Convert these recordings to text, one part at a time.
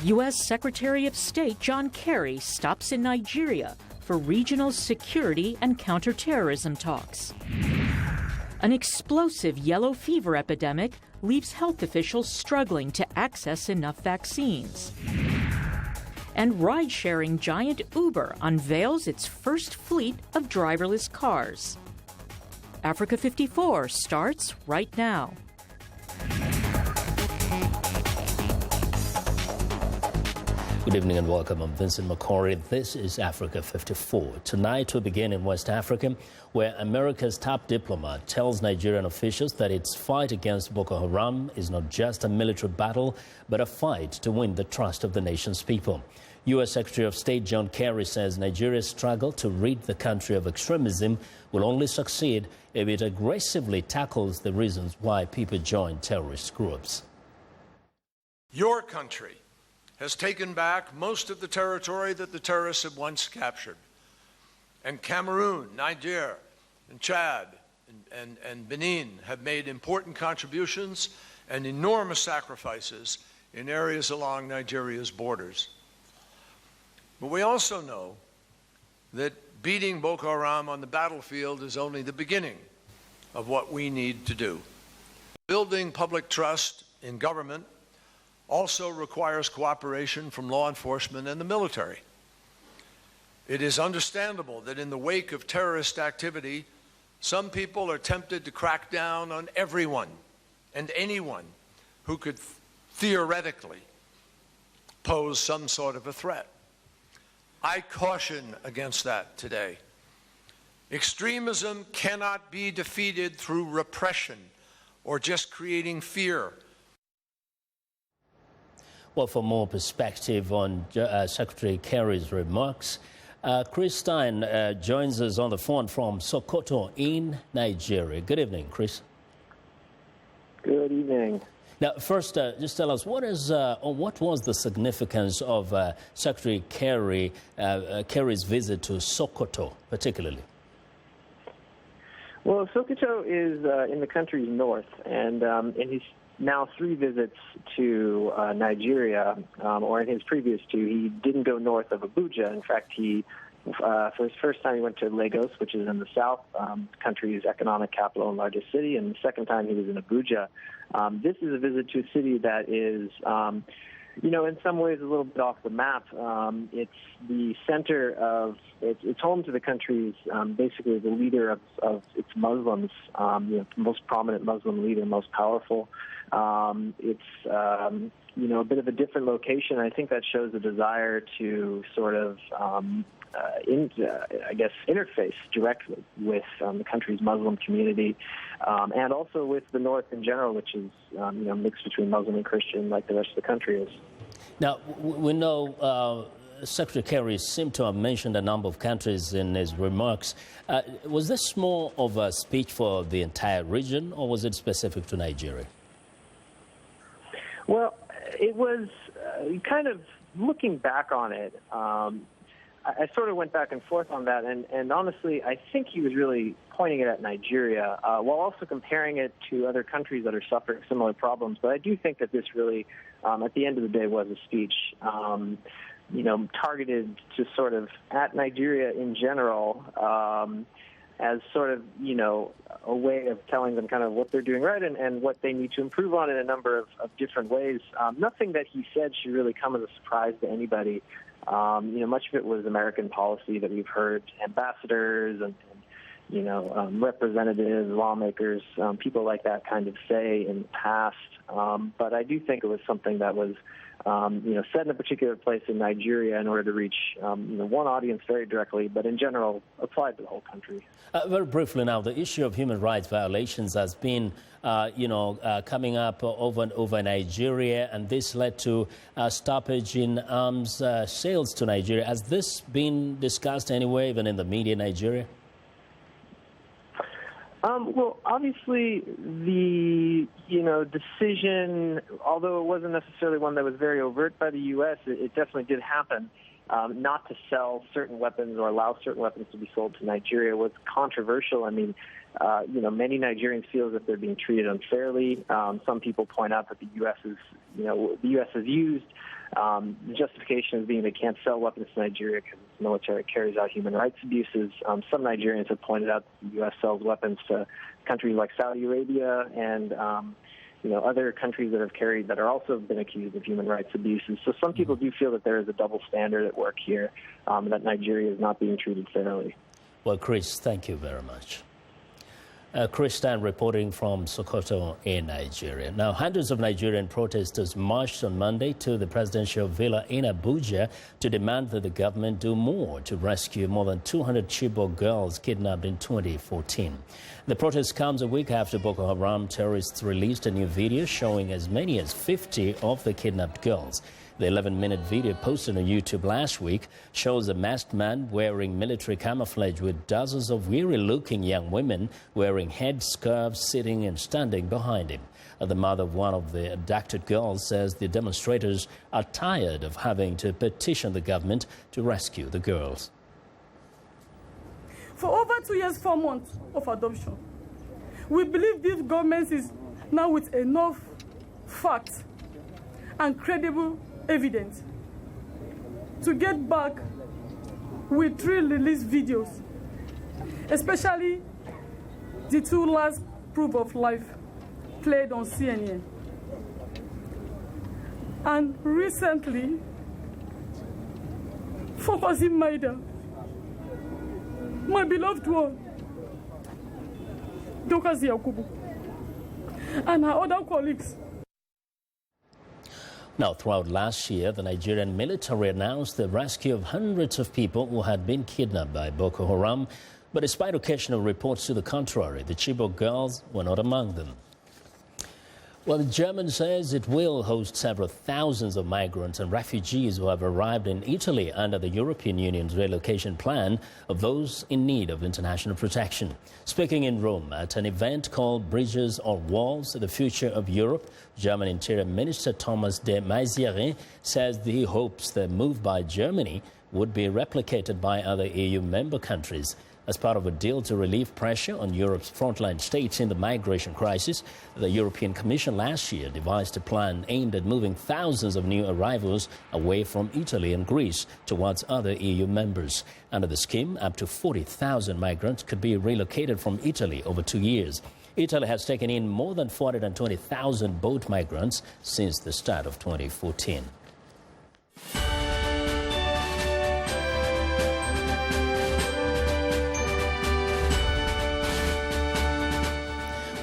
U.S. Secretary of State John Kerry stops in Nigeria for regional security and counterterrorism talks. An explosive yellow fever epidemic leaves health officials struggling to access enough vaccines. And ride-sharing giant Uber unveils its first fleet of driverless cars. Africa 54 starts right now. Good evening and welcome. I'm Vincent Makori. This is Africa 54. Tonight we begin in West Africa, where America's top diplomat tells Nigerian officials that its fight against Boko Haram is not just a military battle, but a fight to win the trust of the nation's people. U.S. Secretary of State John Kerry says Nigeria's struggle to rid the country of extremism will only succeed if it aggressively tackles the reasons why people join terrorist groups. Your country has taken back most of the territory that the terrorists had once captured. And Cameroon, Niger, and Chad, and Benin have made important contributions and enormous sacrifices in areas along Nigeria's borders. But we also know that beating Boko Haram on the battlefield is only the beginning of what we need to do. Building public trust in government also requires cooperation from law enforcement and the military. It is understandable that in the wake of terrorist activity, some people are tempted to crack down on everyone and anyone who could theoretically pose some sort of a threat. I caution against that today. Extremism cannot be defeated through repression or just creating fear. Well, for more perspective on Secretary Kerry's remarks, Chris Stein joins us on the phone from Sokoto in Nigeria. Good evening, Chris. Good evening. Now, first, just tell us, what was the significance of Secretary Kerry's visit to Sokoto, particularly? Well, Sokoto is in the country's north, and in his now 3 visits to Nigeria, or in his previous 2, he didn't go north of Abuja. In fact, for his first time, he went to Lagos, which is in the south, the country's economic capital and largest city, and the second time he was in Abuja. This is a visit to a city that is, in some ways a little bit off the map. It's the center of, it's home to the country's, basically the leader of its Muslims, most prominent Muslim leader, most powerful. It's, a bit of a different location. I think that shows a desire to sort of, interface directly with the country's Muslim community, and also with the North in general, which is, mixed between Muslim and Christian like the rest of the country is. Now, we know Secretary Kerry seemed to have mentioned a number of countries in his remarks. Was this more of a speech for the entire region, or was it specific to Nigeria? Well, it was kind of looking back on it. I sort of went back and forth on that, and honestly, I think he was really pointing it at Nigeria, while also comparing it to other countries that are suffering similar problems. But I do think that this really, at the end of the day, was a speech, targeted to sort of at Nigeria in general, as sort of, a way of telling them kind of what they're doing right and what they need to improve on in a number of different ways. Nothing that he said should really come as a surprise to anybody. Much of it was American policy that we've heard ambassadors and representatives, lawmakers, people like that kind of say in the past. But I do think it was something that was, set in a particular place in Nigeria in order to reach, one audience very directly, but in general applied to the whole country. Very briefly now, the issue of human rights violations has been, coming up over and over in Nigeria, and this led to a stoppage in arms sales to Nigeria. Has this been discussed anywhere, even in the media in Nigeria? Well, obviously, the decision, although it wasn't necessarily one that was very overt by the U.S., it definitely did happen. Not to sell certain weapons or allow certain weapons to be sold to Nigeria was controversial. I mean, many Nigerians feel that they're being treated unfairly. Some people point out that the U.S. has used The justification is being they can't sell weapons to Nigeria because the military carries out human rights abuses. Some Nigerians have pointed out that the U.S. sells weapons to countries like Saudi Arabia and other countries that are also been accused of human rights abuses. So some people do feel that there is a double standard at work here, that Nigeria is not being treated fairly. Well, Chris, thank you very much. Chris Stan reporting from Sokoto in Nigeria. Now, hundreds of Nigerian protesters marched on Monday to the presidential villa in Abuja to demand that the government do more to rescue more than 200 Chibok girls kidnapped in 2014. The protest comes a week after Boko Haram terrorists released a new video showing as many as 50 of the kidnapped girls. The 11-minute video posted on YouTube last week shows a masked man wearing military camouflage with dozens of weary-looking young women wearing headscarves sitting and standing behind him. The mother of one of the abducted girls says the demonstrators are tired of having to petition the government to rescue the girls. For over 2 years, 4 months of adoption, we believe this government is now with enough facts and credible evidence to get back with 3 released videos, especially the 2 last proof of life played on CNN. And recently, focusing Maida, my beloved one, Dokas Yakubu, and her other colleagues. Now, throughout last year, the Nigerian military announced the rescue of hundreds of people who had been kidnapped by Boko Haram. But despite occasional reports to the contrary, the Chibok girls were not among them. Well, Germany says it will host several thousands of migrants and refugees who have arrived in Italy under the European Union's relocation plan of those in need of international protection. Speaking in Rome at an event called Bridges or Walls, the Future of Europe, German Interior Minister Thomas de Maizière says that he hopes the move by Germany would be replicated by other EU member countries. As part of a deal to relieve pressure on Europe's frontline states in the migration crisis, the European Commission last year devised a plan aimed at moving thousands of new arrivals away from Italy and Greece towards other EU members. Under the scheme, up to 40,000 migrants could be relocated from Italy over 2 years. Italy has taken in more than 420,000 boat migrants since the start of 2014.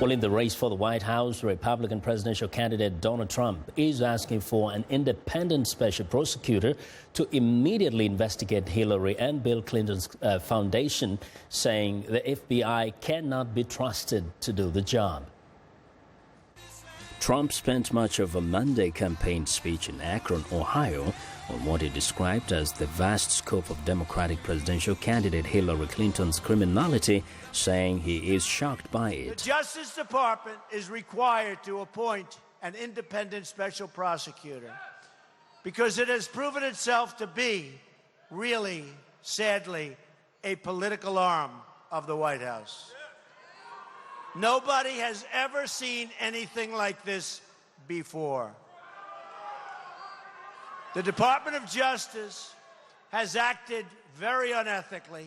Well, in the race for the White House, Republican presidential candidate Donald Trump is asking for an independent special prosecutor to immediately investigate Hillary and Bill Clinton's foundation, saying the FBI cannot be trusted to do the job. Trump spent much of a Monday campaign speech in Akron, Ohio, on what he described as the vast scope of Democratic presidential candidate Hillary Clinton's criminality, saying he is shocked by it. The Justice Department is required to appoint an independent special prosecutor because it has proven itself to be, really, sadly, a political arm of the White House. Nobody has ever seen anything like this before. The Department of Justice has acted very unethically.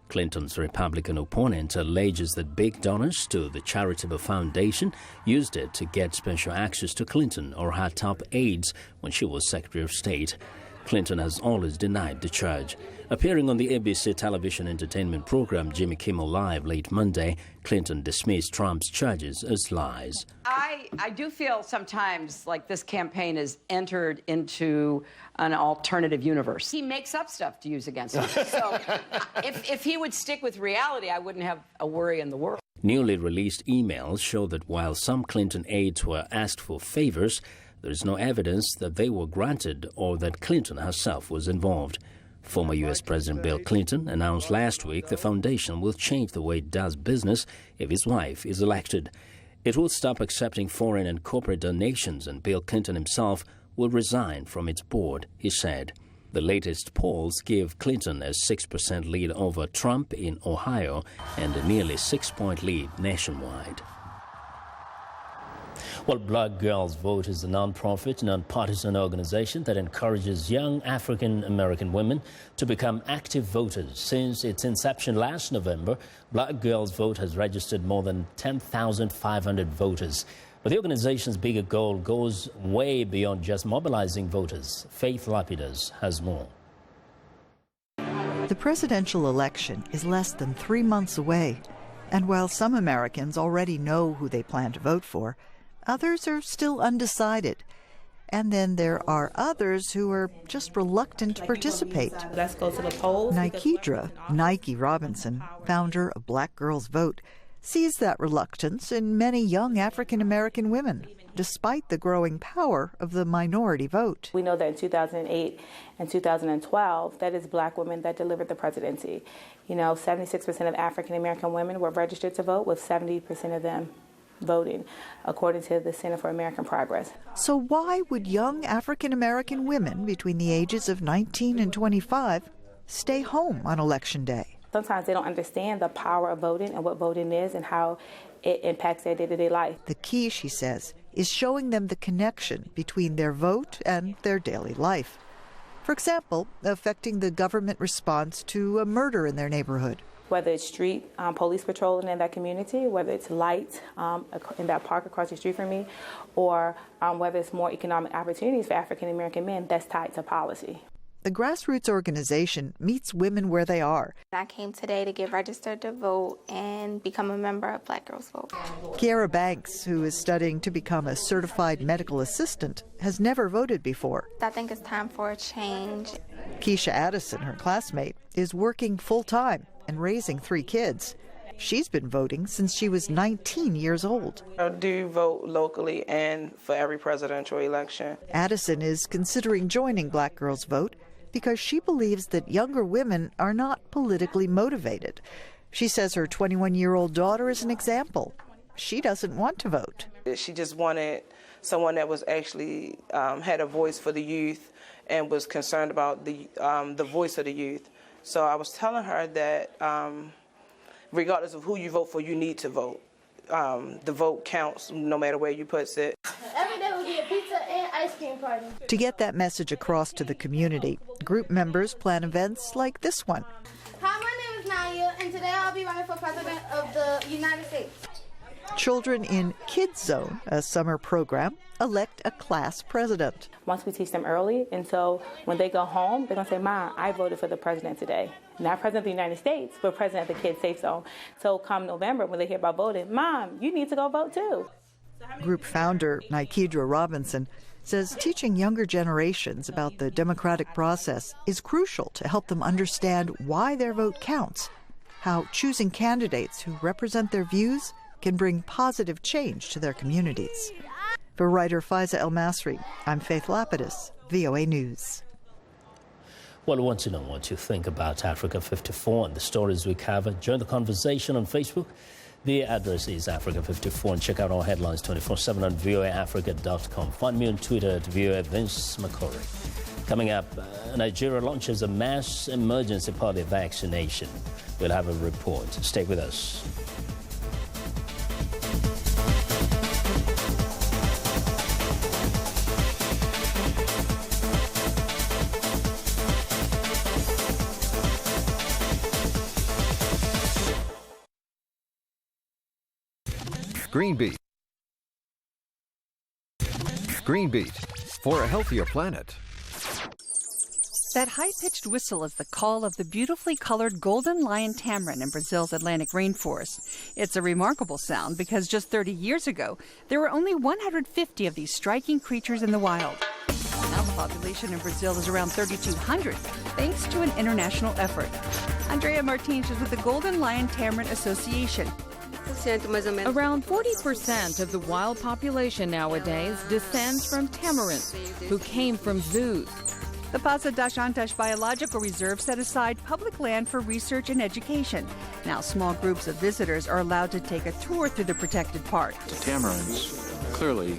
Clinton's Republican opponent alleges that big donors to the charitable foundation used it to get special access to Clinton or her top aides when she was Secretary of State. Clinton has always denied the charge. Appearing on the ABC television entertainment program Jimmy Kimmel Live late Monday, Clinton dismissed Trump's charges as lies. I do feel sometimes like this campaign has entered into an alternative universe. He makes up stuff to use against me. So if he would stick with reality, I wouldn't have a worry in the world. Newly released emails show that while some Clinton aides were asked for favors, there is no evidence that they were granted or that Clinton herself was involved. Former U.S. President Bill Clinton announced last week the foundation will change the way it does business if his wife is elected. It will stop accepting foreign and corporate donations, and Bill Clinton himself will resign from its board, he said. The latest polls give Clinton a 6% lead over Trump in Ohio and a nearly 6-point lead nationwide. Well, Black Girls Vote is a non-profit, non-partisan organization that encourages young African-American women to become active voters. Since its inception last November, Black Girls Vote has registered more than 10,500 voters. But the organization's bigger goal goes way beyond just mobilizing voters. Faith Lapidus has more. The presidential election is less than 3 months away. And while some Americans already know who they plan to vote for, others are still undecided. And then there are others who are just reluctant to participate. Let's go to the polls. Nike Robinson, founder of Black Girls Vote, sees that reluctance in many young African-American women, despite the growing power of the minority vote. We know that in 2008 and 2012, that is black women that delivered the presidency. 76% of African-American women were registered to vote, with 70% of them voting, according to the Center for American Progress. So why would young African-American women between the ages of 19 and 25 stay home on Election Day? Sometimes they don't understand the power of voting and what voting is and how it impacts their day-to-day life. The key, she says, is showing them the connection between their vote and their daily life. For example, affecting the government response to a murder in their neighborhood. Whether it's street police patrolling in that community, whether it's light in that park across the street from me, or whether it's more economic opportunities for African-American men, that's tied to policy. The grassroots organization meets women where they are. I came today to get registered to vote and become a member of Black Girls Vote. Kiara Banks, who is studying to become a certified medical assistant, has never voted before. I think it's time for a change. Keisha Addison, her classmate, is working full-time and raising 3 kids. She's been voting since she was 19 years old. I do vote locally and for every presidential election. Addison is considering joining Black Girls Vote because she believes that younger women are not politically motivated. She says her 21-year-old daughter is an example. She doesn't want to vote. She just wanted someone that was actually had a voice for the youth and was concerned about the voice of the youth. So I was telling her that regardless of who you vote for, you need to vote. The vote counts no matter where you put it. Every day will be a pizza and ice cream party. To get that message across to the community, group members plan events like this one. Hi, my name is Naya, and today I'll be running for president of the United States. Children in Kids Zone, a summer program, elect a class president. Once we teach them early, and so when they go home, they're going to say, Mom, I voted for the president today. Not president of the United States, but president of the Kids Safe Zone. So come November, when they hear about voting, Mom, you need to go vote too. Group founder Nike Robinson says teaching younger generations about the democratic process is crucial to help them understand why their vote counts, how choosing candidates who represent their views can bring positive change to their communities. For writer Faiza El Masri, I'm Faith Lapidus, VOA News. Well, we want to know what you think about Africa 54 and the stories we cover. Join the conversation on Facebook. The address is Africa54, and check out our headlines 24/7 on voaafrica.com. Find me on Twitter at VOA Vincent Makori. Coming up, Nigeria launches a mass emergency party vaccination. We'll have a report. Stay with us. Green Beat, for a healthier planet. That high-pitched whistle is the call of the beautifully colored golden lion tamarin in Brazil's Atlantic rainforest. It's a remarkable sound because just 30 years ago, there were only 150 of these striking creatures in the wild. Now the population in Brazil is around 3,200, thanks to an international effort. Andrea Martins is with the Golden Lion Tamarin Association. Around 40% of the wild population nowadays descends from tamarins, who came from zoos. The Paza das Antas Biological Reserve set aside public land for research and education. Now small groups of visitors are allowed to take a tour through the protected park. The tamarins, clearly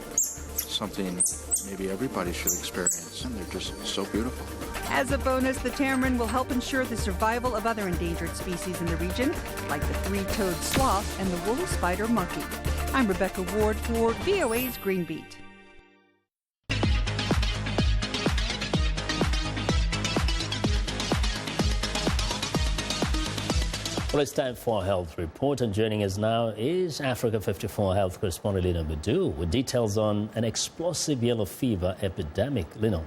something maybe everybody should experience, and they're just so beautiful. As a bonus, the tamarin will help ensure the survival of other endangered species in the region, like the three-toed sloth and the woolly spider monkey. I'm Rebecca Ward for VOA's Green Beat. Well, it's time for our health report, and joining us now is Africa 54 health correspondent Lino Badu with details on an explosive yellow fever epidemic. Lino.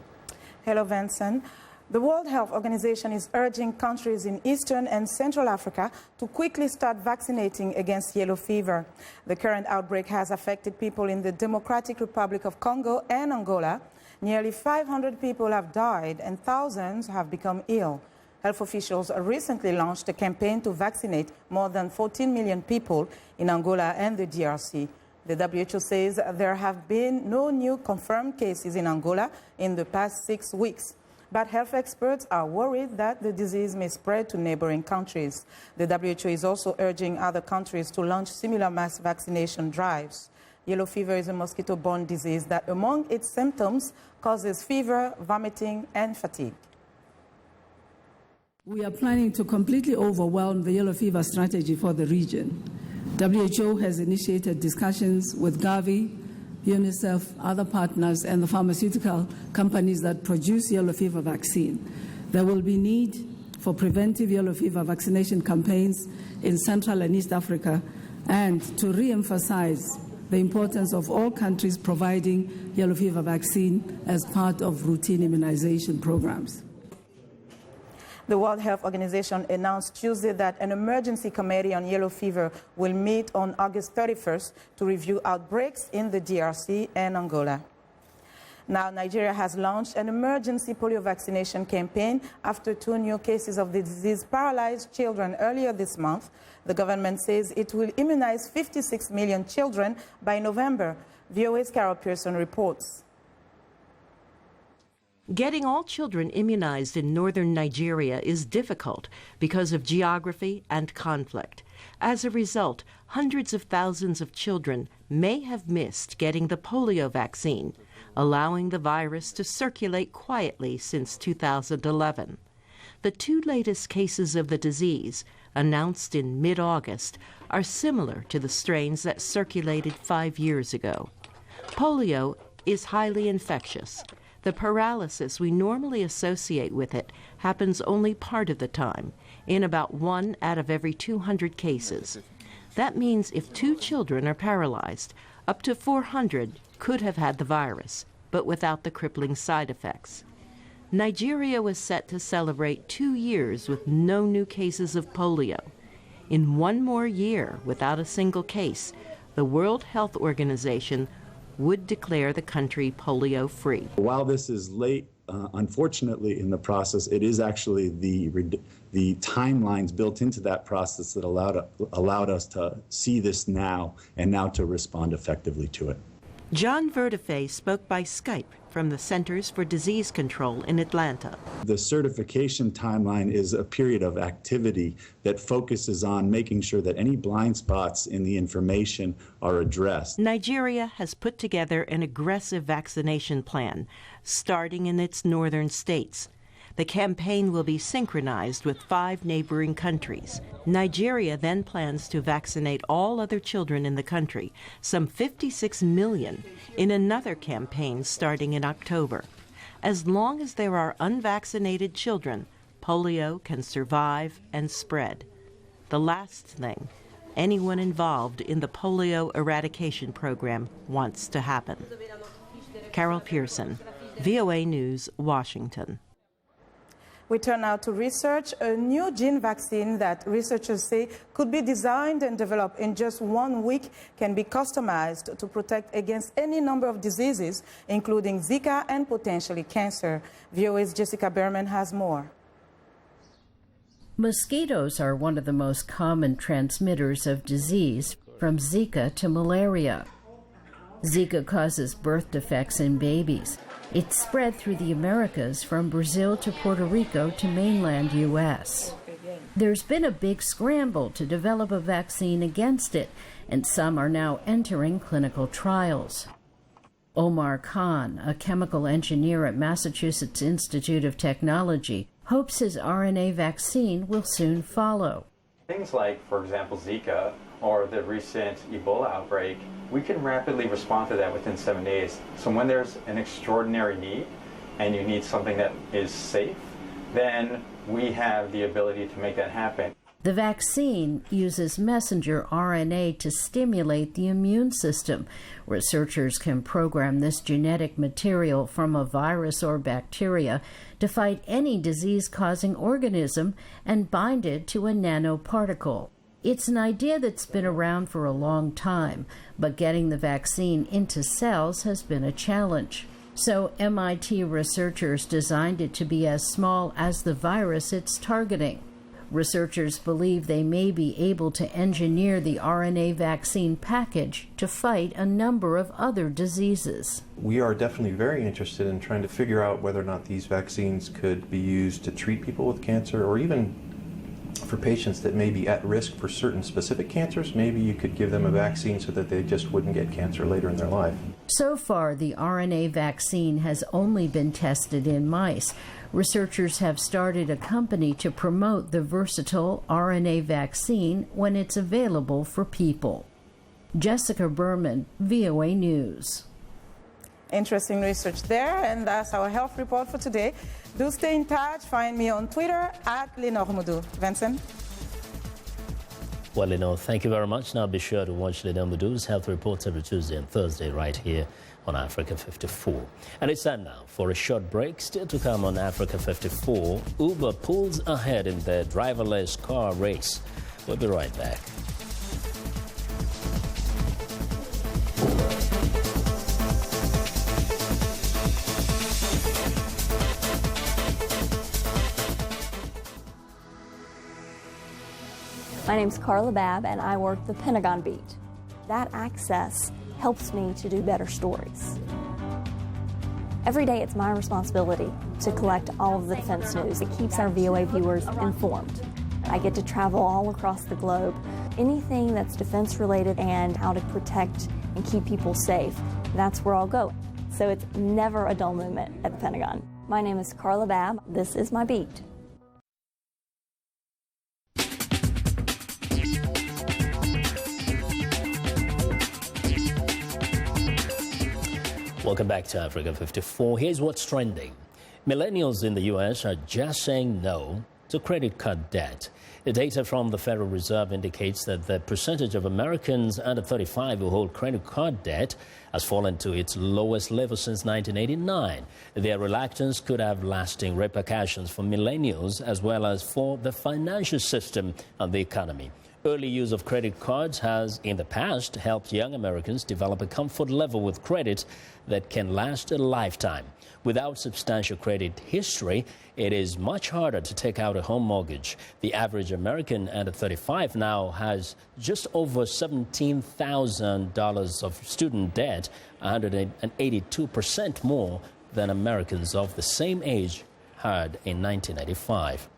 Hello, Vincent. The World Health Organization is urging countries in Eastern and Central Africa to quickly start vaccinating against yellow fever. The current outbreak has affected people in the Democratic Republic of Congo and Angola. Nearly 500 people have died and thousands have become ill. Health officials recently launched a campaign to vaccinate more than 14 million people in Angola and the DRC. The WHO says there have been no new confirmed cases in Angola in the past 6 weeks. But health experts are worried that the disease may spread to neighboring countries. The WHO is also urging other countries to launch similar mass vaccination drives. Yellow fever is a mosquito-borne disease that, among its symptoms, causes fever, vomiting, and fatigue. We are planning to completely overwhelm the yellow fever strategy for the region. WHO has initiated discussions with Gavi, UNICEF, other partners, and the pharmaceutical companies that produce yellow fever vaccine. There will be need for preventive yellow fever vaccination campaigns in Central and East Africa, and to re-emphasize the importance of all countries providing yellow fever vaccine as part of routine immunization programs. The World Health Organization announced Tuesday that an emergency committee on yellow fever will meet on August 31st to review outbreaks in the DRC and Angola. Now, Nigeria has launched an emergency polio vaccination campaign after 2 new cases of the disease paralyzed children earlier this month. The government says it will immunize 56 million children by November. VOA's Carol Pearson reports. Getting all children immunized in northern Nigeria is difficult because of geography and conflict. As a result, hundreds of thousands of children may have missed getting the polio vaccine, allowing the virus to circulate quietly since 2011. The 2 latest cases of the disease, announced in mid-August, are similar to the strains that circulated 5 years ago. Polio is highly infectious. The paralysis we normally associate with it happens only part of the time, in about 1 out of every 200 cases. That means if 2 children are paralyzed, up to 400 could have had the virus, but without the crippling side effects. Nigeria was set to celebrate 2 years with no new cases of polio. In 1 more year without a single case, the World Health Organization would declare the country polio-free. While this is late, unfortunately, in the process, it is actually the timelines built into that process that allowed us to see this now and now to respond effectively to it. John Verdefe spoke by Skype from the Centers for Disease Control in Atlanta. The certification timeline is a period of activity that focuses on making sure that any blind spots in the information are addressed. Nigeria has put together an aggressive vaccination plan, starting in its northern states. The campaign will be synchronized with 5 neighboring countries. Nigeria then plans to vaccinate all other children in the country, some 56 million, in another campaign starting in October. As long as there are unvaccinated children, polio can survive and spread. The last thing anyone involved in the polio eradication program wants to happen. Carol Pearson, VOA News, Washington. We turn now to research. A new gene vaccine that researchers say could be designed and developed in just 1 week can be customized to protect against any number of diseases, including Zika and potentially cancer. VOA's Jessica Berman has more. Mosquitoes are one of the most common transmitters of disease, from Zika to malaria. Zika causes birth defects in babies. It's spread through the Americas from Brazil to Puerto Rico to mainland U.S. There's been a big scramble to develop a vaccine against it, and some are now entering clinical trials. Omar Khan, a chemical engineer at Massachusetts Institute of Technology, hopes his RNA vaccine will soon follow. Things like, for example, Zika or the recent Ebola outbreak, we can rapidly respond to that within 7 days. So when there's an extraordinary need and you need something that is safe, then we have the ability to make that happen. The vaccine uses messenger RNA to stimulate the immune system. Researchers can program this genetic material from a virus or bacteria to fight any disease-causing organism and bind it to a nanoparticle. It's an idea that's been around for a long time, but getting the vaccine into cells has been a challenge. So MIT researchers designed it to be as small as the virus it's targeting. Researchers believe they may be able to engineer the RNA vaccine package to fight a number of other diseases. We are definitely very interested in trying to figure out whether or not these vaccines could be used to treat people with cancer, or even for patients that may be at risk for certain specific cancers. Maybe you could give them a vaccine so that they just wouldn't get cancer later in their life. So far, the RNA vaccine has only been tested in mice. Researchers have started a company to promote the versatile RNA vaccine when it's available for people. Jessica Berman, VOA News. Interesting research there, and that's our health report for today. Do stay in touch. Find me on Twitter @Lenormudu. Vincent? Well, Lenore, thank you very much. Now be sure to watch Lenore Mudu's health reports every Tuesday and Thursday right here on Africa 54. And it's time now for a short break. Still to come on Africa 54, Uber pulls ahead in their driverless car race. We'll be right back. My name's Carla Babb, and I work the Pentagon Beat. That access helps me to do better stories. Every day it's my responsibility to collect all of the defense news. It keeps our VOA viewers informed. I get to travel all across the globe. Anything that's defense related and how to protect and keep people safe, that's where I'll go. So it's never a dull moment at the Pentagon. My name is Carla Babb. This is my beat. Welcome back to Africa 54. Here's what's trending. Millennials in the U.S. are just saying no to credit card debt. The data from the Federal Reserve indicates that the percentage of Americans under 35 who hold credit card debt has fallen to its lowest level since 1989. Their reluctance could have lasting repercussions for millennials as well as for the financial system and the economy. Early use of credit cards has, in the past, helped young Americans develop a comfort level with credit that can last a lifetime. Without substantial credit history, it is much harder to take out a home mortgage. The average American under 35 now has just over $17,000 of student debt, 182% more than Americans of the same age had in 1995.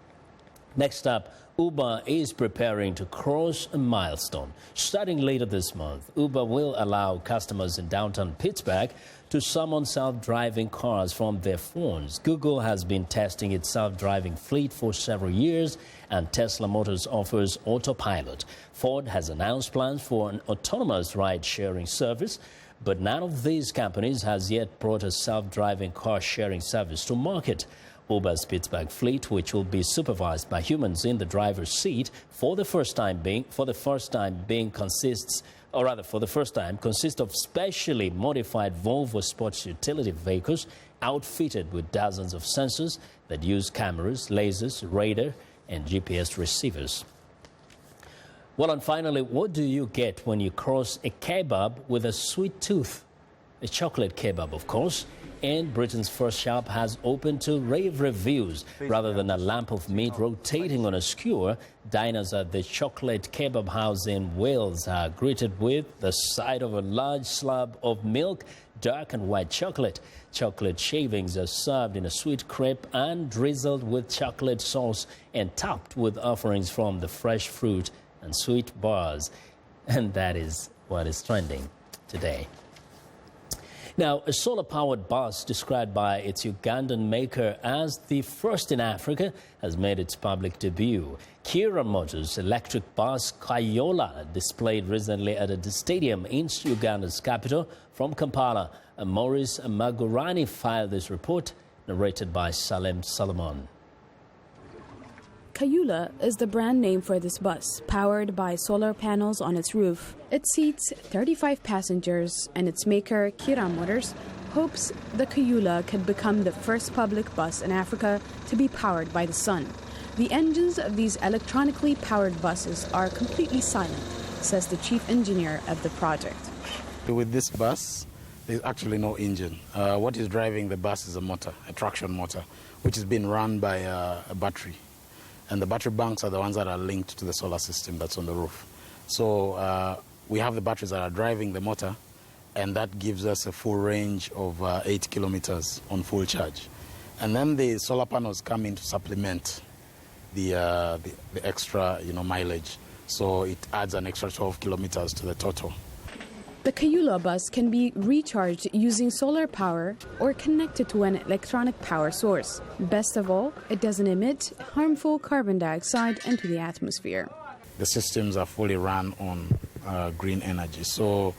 Next up, Uber is preparing to cross a milestone. Starting later this month, Uber will allow customers in downtown Pittsburgh to summon self-driving cars from their phones. Google has been testing its self-driving fleet for several years, and Tesla Motors offers autopilot. Ford has announced plans for an autonomous ride-sharing service, but none of these companies has yet brought a self-driving car-sharing service to market. Uber's Pittsburgh fleet, which will be supervised by humans in the driver's seat for the first time consists of specially modified Volvo sports utility vehicles outfitted with dozens of sensors that use cameras, lasers, radar, and GPS receivers. Well, and finally, what do you get when you cross a kebab with a sweet tooth? A chocolate kebab, of course. And Britain's first shop has opened to rave reviews. Rather than a lump of meat rotating on a skewer, diners at the Chocolate Kebab House in Wales are greeted with the sight of a large slab of milk, dark and white chocolate. Chocolate shavings are served in a sweet crepe and drizzled with chocolate sauce and topped with offerings from the fresh fruit and sweet bars. And that is what is trending today. Now, a solar-powered bus described by its Ugandan maker as the first in Africa has made its public debut. Kira Motors' electric bus Kayola displayed recently at a stadium in Uganda's capital. From Kampala, Maurice Magurani filed this report, narrated by Salem Solomon. Kayola is the brand name for this bus, powered by solar panels on its roof. It seats 35 passengers, and its maker, Kira Motors, hopes the Kayola could become the first public bus in Africa to be powered by the sun. The engines of these electronically powered buses are completely silent, says the chief engineer of the project. With this bus, there's actually no engine. What is driving the bus is a motor, a traction motor, which is being run by a battery. And the battery banks are the ones that are linked to the solar system that's on the roof. So we have the batteries that are driving the motor, and that gives us a full range of 8 kilometers on full charge. And then the solar panels come in to supplement the extra mileage. So it adds an extra 12 kilometers to the total. The Kayola bus can be recharged using solar power or connected to an electronic power source. Best of all, it doesn't emit harmful carbon dioxide into the atmosphere. The systems are fully run on green energy. So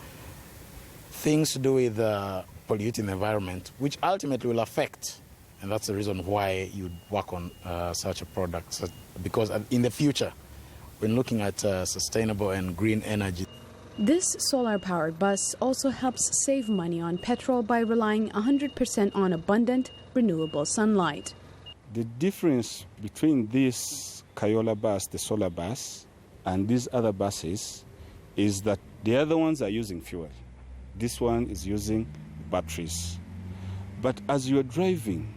things to do with polluting the environment, which ultimately will affect, and that's the reason why you work on such a product, because in the future, when looking at sustainable and green energy. This solar-powered bus also helps save money on petrol by relying 100% on abundant, renewable sunlight. The difference between this Kayola bus, the solar bus, and these other buses is that the other ones are using fuel. This one is using batteries. But as you're driving,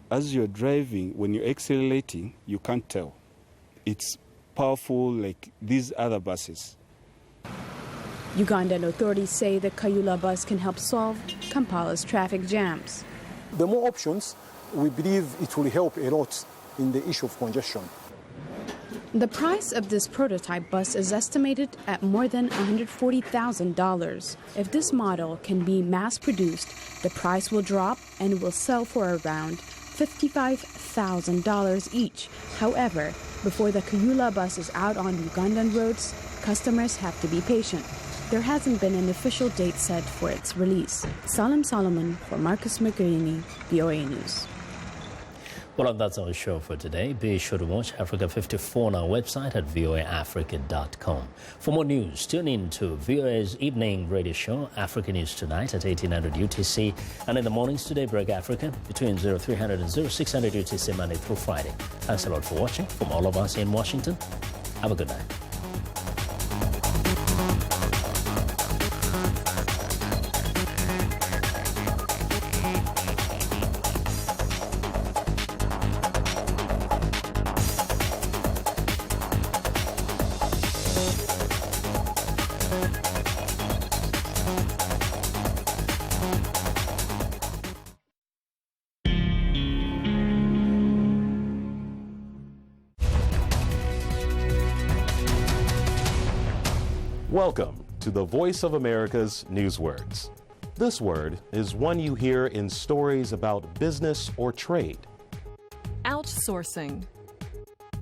when you're accelerating, you can't tell. It's powerful like these other buses. Ugandan authorities say the Kayola bus can help solve Kampala's traffic jams. The more options, we believe it will help a lot in the issue of congestion. The price of this prototype bus is estimated at more than $140,000. If this model can be mass-produced, the price will drop and will sell for around $55,000 each. However, before the Kayola bus is out on Ugandan roads, customers have to be patient. There hasn't been an official date set for its release. Salem Solomon for Marcus Magrini, VOA News. Well, that's our show for today. Be sure to watch Africa 54 on our website at voaafrica.com. For more news, tune in to VOA's evening radio show, Africa News Tonight at 1800 UTC, and in the mornings to Daybreak Africa between 0300 and 0600 UTC Monday through Friday. Thanks a lot for watching. From all of us in Washington, have a good night. Welcome to the Voice of America's Newswords. This word is one you hear in stories about business or trade. Outsourcing.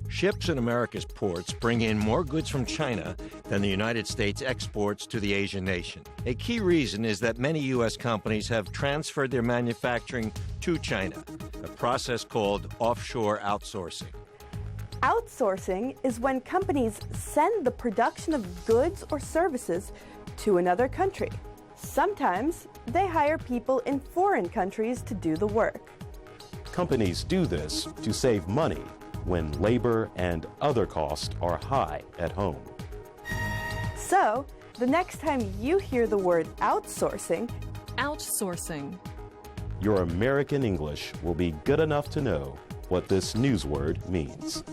Ships in America's ports bring in more goods from China than the United States exports to the Asian nation. A key reason is that many U.S. companies have transferred their manufacturing to China, a process called offshore outsourcing. Outsourcing is when companies send the production of goods or services to another country. Sometimes they hire people in foreign countries to do the work. Companies do this to save money when labor and other costs are high at home. So, the next time you hear the word outsourcing, your American English will be good enough to know what this newsword means.